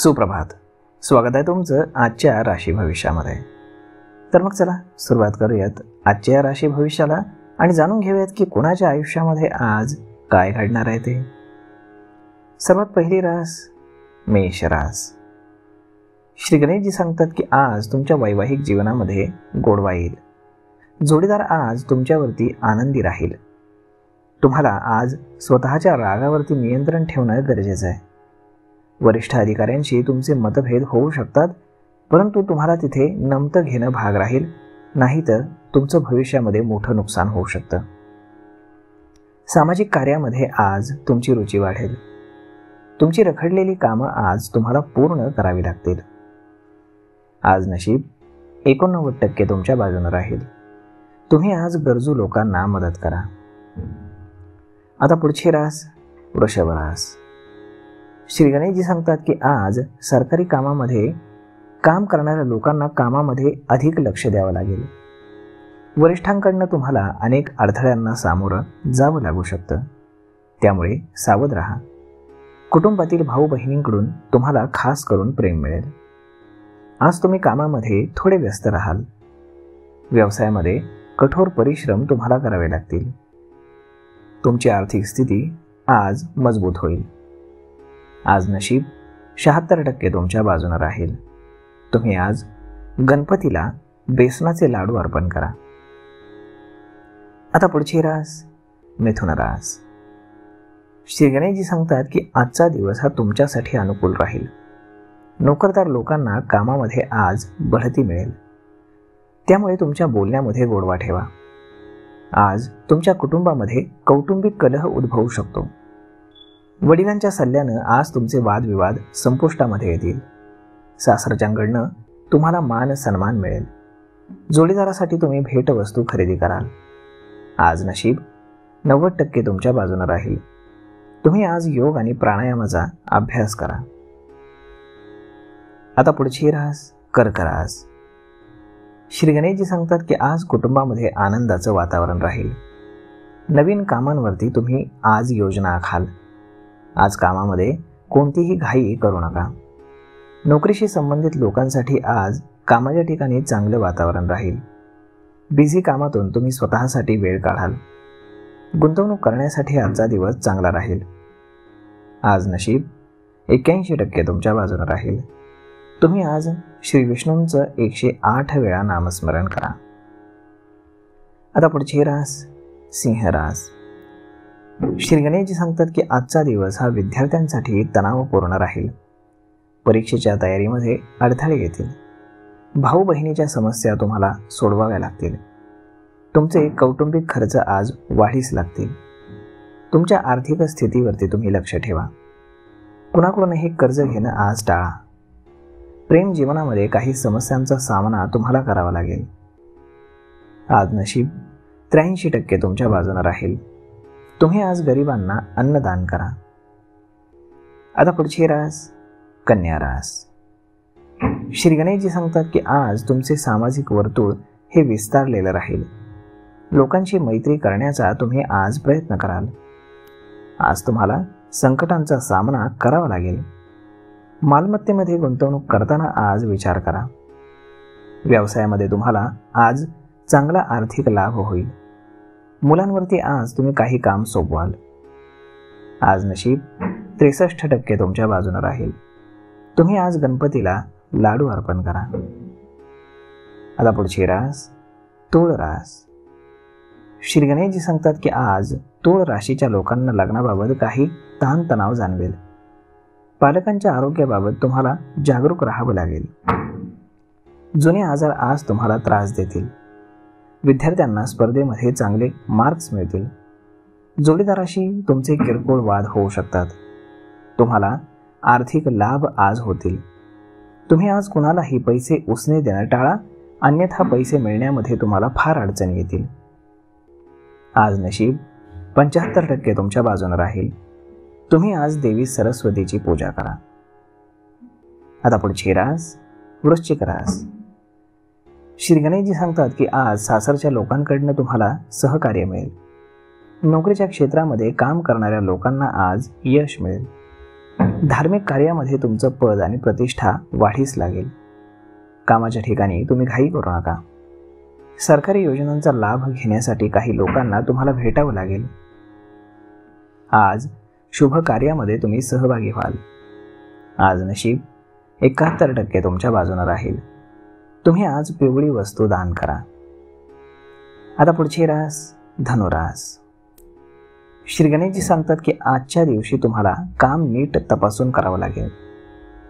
सुप्रभात. स्वागत आहे तुमचं आजच्या राशी भविष्यामध्ये. तर मग चला सुरुवात करूयात आजच्या राशी भविष्याला आणि जाणून घेऊयात की कोणाच्या आयुष्यामध्ये आज काय घडणार आहे ते. सर्वात पहिली रास मेष रास. श्री गणेशजी सांगतात की आज तुमच्या वैवाहिक जीवनामध्ये गोडवा येईल. जोडीदार आज तुमच्यावरती आनंदी राहील. तुम्हाला आज स्वतःच्या रागावरती नियंत्रण ठेवणं गरजेचं आहे. वरिष्ठ अधिकाऱ्यांशी तुमचे मतभेद होऊ शकतात, परंतु तुम्हाला तिथे नमतं घेणं भाग राहील, नाहीतर तुमचं भविष्यामध्ये मोठं नुकसान होऊ शकतं. सामाजिक कार्यामध्ये आज तुमची रुची वाढेल. तुमची रखडलेली कामं आज तुम्हाला पूर्ण करावी लागतील. आज नशीब 89% तुमच्या बाजूने राहील. तुम्ही आज गरजू लोकांना मदत करा. आता पुढची रास वृषभ रास. श्री गणेशजी सांगतात की आज सरकारी कामामध्ये काम करणाऱ्या लोकांना कामामध्ये अधिक लक्ष द्यावं लागेल. वरिष्ठांकडनं तुम्हाला अनेक अडथळ्यांना सामोरं जावं लागू शकतं, त्यामुळे सावध राहा. कुटुंबातील भाऊ बहिणींकडून तुम्हाला खास करून प्रेम मिळेल. आज तुम्ही कामामध्ये थोडे व्यस्त राहाल. व्यवसायामध्ये कठोर परिश्रम तुम्हाला करावे लागतील. तुमची आर्थिक स्थिती आज मजबूत होईल. आज नशीब 76% तुमच्या बाजूने राहील. तुम्ही आज गणपतीला बेसनाचे लाडू अर्पण करा. आता पुढची रास मिथुन रास. श्री गणेशजी सांगतात की आजचा दिवस हा तुमच्यासाठी अनुकूल राहील. नोकरदार लोकांना कामामध्ये आज बढती मिळेल, त्यामुळे तुमच्या बोलण्यामध्ये गोडवा ठेवा. आज तुमच्या कुटुंबामध्ये कौटुंबिक कलह उद्भवू शकतो. वडिलांच्या सल्ल्यानं आज तुमचे वादविवाद संपुष्टामध्ये येतील. सासरच्यांकडनं तुम्हाला मान सन्मान मिळेल. जोडीदारासाठी तुम्ही भेटवस्तू खरेदी कराल. आज नशीब 90% तुमच्या बाजूने राहील. तुम्ही आज योग आणि प्राणायामाचा अभ्यास करा. आता पुढची रास कर्क रास. श्री गणेशजी सांगतात की आज कुटुंबामध्ये आनंदाचं वातावरण राहील. नवीन कामांवरती तुम्ही आज योजना आखाल. आज कामामध्ये कोणतीही घाई करू नका. नोकरीशी संबंधित लोकांसाठी आज कामाच्या ठिकाणी चांगलं वातावरण राहील. बिझी कामातून तुम्ही स्वतःसाठी वेळ काढाल. गुंतवणूक करण्यासाठी आजचा दिवस चांगला राहील. आज नशीब 81% तुमच्या बाजूने राहील. तुम्ही आज श्री विष्णूंचं 108 वेळा नामस्मरण करा. आता पुढची रास सिंह रास. श्री गणेशजी सांगतात की आजचा दिवस हा विद्यार्थ्यांसाठी तणावपूर्ण राहील. परीक्षेच्या तयारीमध्ये अडथळे येतील. भाऊ बहिणीच्या समस्या तुम्हाला सोडवाव्या लागतील. तुमचे कौटुंबिक खर्च आज वाढीस लागतील. तुमच्या आर्थिक स्थितीवरती तुम्ही लक्ष ठेवा. कुणाकडूनही कर्ज घेणं आज टाळा. प्रेम जीवनामध्ये काही समस्यांचा सामना तुम्हाला करावा लागेल. आज नशीब 83% तुमच्या बाजूने राहील. तुम्ही आज गरिबांना अन्नदान करा. आता पुढची रास कन्या रास. श्री गणेशजी सांगतात की आज तुमचे सामाजिक वर्तुळ हे विस्तारलेलं राहील. लोकांशी मैत्री करण्याचा तुम्ही आज प्रयत्न कराल. आज तुम्हाला संकटांचा सामना करावा लागेल. मालमत्तेमध्ये गुंतवणूक करताना आज विचार करा. व्यवसायामध्ये तुम्हाला आज चांगला आर्थिक लाभ होईल. मुलांवरती आज तुम्ही काही काम सोपवाल. आज नशीब 63% तुमच्या बाजूने राहील. तुम्ही आज गणपतीला लाडू अर्पण करा. आता पुढची रास तुळ रास. श्री गणेशजी सांगतात की आज तुळ राशीच्या लोकांना लग्नाबाबत काही ताणतणाव जाणवेल. पालकांच्या आरोग्याबाबत तुम्हाला जागरूक राहावं लागेल. जुने आजार आज तुम्हाला त्रास देतील. विद्यार्थ्यांना स्पर्धेमध्ये चांगले मार्क्स मिळतील. जोडीदाराशी तुमचे किरकोळ वाद होऊ शकतात. तुम्हाला आर्थिक लाभ आज होतील. तुम्ही आज कुणालाही पैसे उसने देणं टाळा, अन्यथा पैसे मिळण्यामध्ये तुम्हाला फार अडचणी येतील. आज नशीब 75% तुमच्या बाजूने राहील. तुम्ही आज देवी सरस्वतीची पूजा करा. आता पुढची रास वृश्चिक रास. श्री गणेशजी सांगतात की आज सासरच्या लोकांकडनं तुम्हाला सहकार्य मिळेल. नोकरीच्या क्षेत्रामध्ये काम करणाऱ्या लोकांना आज यश मिळेल. धार्मिक कार्यामध्ये तुमचं पद आणि प्रतिष्ठा वाढीस लागेल. कामाच्या ठिकाणी तुम्ही घाई करू नका. सरकारी योजनांचा लाभ घेण्यासाठी काही लोकांना तुम्हाला भेटावं लागेल. आज शुभ कार्यामध्ये तुम्ही सहभागी व्हाल. आज नशीब 71% तुमच्या बाजूने राहील. तुम्ही आज पिवळी वस्तू दान करा. आता पुढची रास धनुरास. श्री गणेशजी सांगतात की आजच्या दिवशी तुम्हाला काम नीट तपासून करावं लागेल.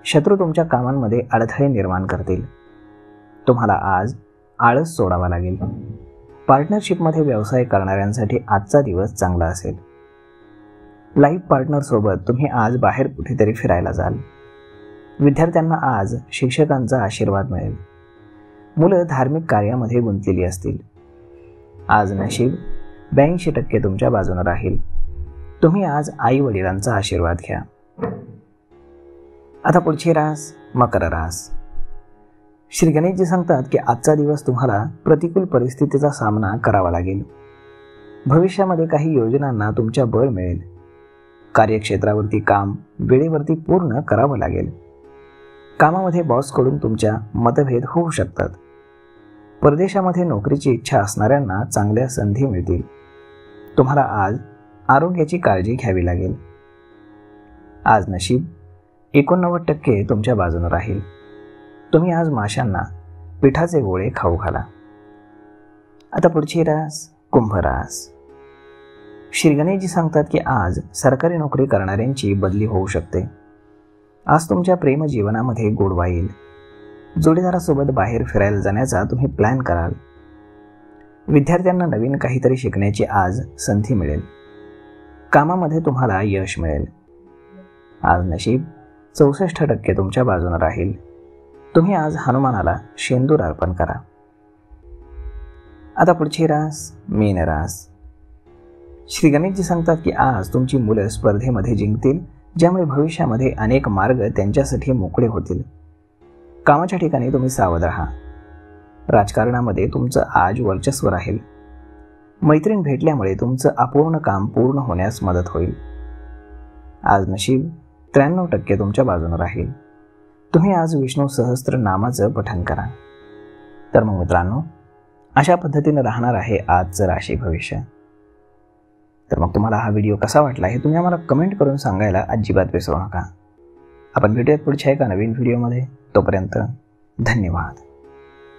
शत्रू तुमच्या कामांमध्ये अडथळे निर्माण करतील. तुम्हाला आज आळस सोडावा लागेल. पार्टनरशिपमध्ये व्यवसाय करणाऱ्यांसाठी आजचा दिवस चांगला असेल. लाईफ पार्टनर सोबत तुम्ही आज बाहेर कुठेतरी फिरायला जाल. विद्यार्थ्यांना आज शिक्षकांचा आशीर्वाद मिळेल. मुलं धार्मिक कार्यामध्ये गुंतलेली असतील. आज नशीब 82% तुमच्या बाजूने राहील. तुम्ही आज आई वडिलांचा आशीर्वाद घ्या. आता पुढची रास मकर रास. श्री गणेशजी सांगतात की आजचा दिवस तुम्हाला प्रतिकूल परिस्थितीचा सामना करावा लागेल. भविष्यामध्ये काही योजनांना तुमच्या बळ मिळेल. कार्यक्षेत्रावरती काम वेळेवरती पूर्ण करावं लागेल. कामामध्ये बॉसकडून तुमच्या मतभेद होऊ शकतात. परदेशामध्ये नोकरीची इच्छा असणाऱ्यांना चांगल्या संधी मिळतील. तुम्हाला आज आरोग्याची काळजी घ्यावी लागेल. आज नशीब 89% तुमच्या बाजूने राहील. तुम्ही आज माशांना पिठाचे गोळे खाऊ घाला. आता पुढची रास कुंभ रास. श्री गणेशजी सांगतात की आज सरकारी नोकरी करणाऱ्यांची बदली होऊ शकते. आज तुमच्या प्रेम जीवनामध्ये गोडवा येईल. जोडीदारासोबत बाहेर फिरायला जाण्याचा तुम्ही प्लॅन कराल. विद्यार्थ्यांना नवीन काहीतरी शिकण्याची आज संधी मिळेल. कामामध्ये तुम्हाला यश मिळेल. आज नशीब 64% तुमच्या बाजूने राहील. तुम्ही आज हनुमानाला शेंदूर अर्पण करा. आता पुढची रास मीन रास. श्री गणेशजी सांगतात की आज तुमची मुलं स्पर्धेमध्ये जिंकतील, ज्यामुळे भविष्यामध्ये अनेक मार्ग त्यांच्यासाठी मोकळे होतील. कामाच्या ठिकाणी तुम्ही सावध राहा. राजकारणामध्ये तुमचं आज वर्चस्व राहील. मैत्रीण भेटल्यामुळे तुमचं अपूर्ण काम पूर्ण होण्यास मदत होईल. आज नशीब 93% तुमच्या बाजूने राहील. तुम्ही आज विष्णू सहस्त्र नामाचं पठण करा. तर मग मित्रांनो, अशा पद्धतीने राहणार आहे आजचं राशी भविष्य. तर मग तुम्हाला हा व्हिडिओ कसा वाटला हे तुम्ही आम्हाला कमेंट करून सांगायला अजिबात विसरू नका. आपण भेटूयात पुढच्या एका नवीन व्हिडिओमध्ये. तोपर्यंत धन्यवाद.